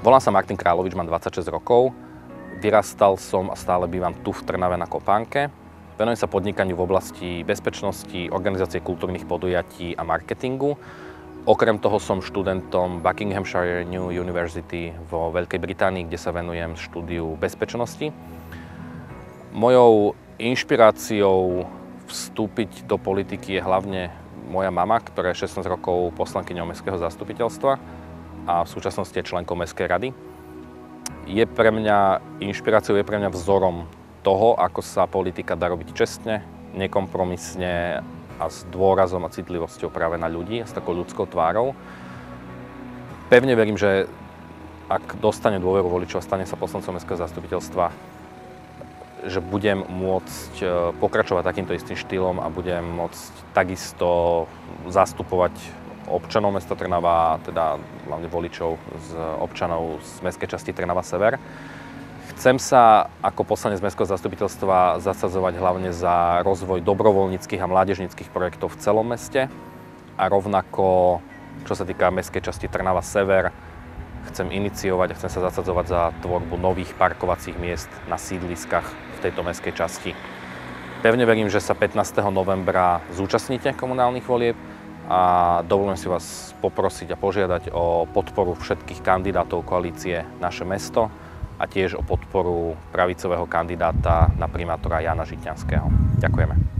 Volám sa Martin Kráľovič, mám 26 rokov. Vyrastal som a stále bývam tu v Trnave na Kopánke. Venujem sa podnikaniu v oblasti bezpečnosti, organizácie kultúrnych podujatí a marketingu. Okrem toho som študentom Buckinghamshire New University vo Veľkej Británii, kde sa venujem štúdiu bezpečnosti. Mojou inšpiráciou vstúpiť do politiky je hlavne moja mama, ktorá je 16 rokov poslankyňou mestského zastupiteľstva a v súčasnosti je členkou Mestskej rady. Je pre mňa inšpiráciou, je pre mňa vzorom toho, ako sa politika dá robiť čestne, nekompromisne a s dôrazom a citlivosťou práve na ľudí a s takou ľudskou tvárou. Pevne verím, že ak dostane dôveru voličov a stane sa poslancom Mestského zastupiteľstva, že budem môcť pokračovať takýmto istým štýlom a budem môcť takisto zastupovať občanov mesta Trnava, teda hlavne voličov občanov z mestskej časti Trnava Sever. Chcem sa ako poslanec Mestského zastupiteľstva zasadzovať hlavne za rozvoj dobrovoľníckych a mládežníckych projektov v celom meste a rovnako, čo sa týka mestskej časti Trnava Sever, chcem iniciovať a chcem sa zasadzovať za tvorbu nových parkovacích miest na sídliskách v tejto mestskej časti. Pevne verím, že sa 15. novembra zúčastníte komunálnych volieb a dovolujem si vás poprosiť a požiadať o podporu všetkých kandidátov koalície Naše mesto a tiež o podporu pravicového kandidáta na primátora Jána Žitňanského. Ďakujeme.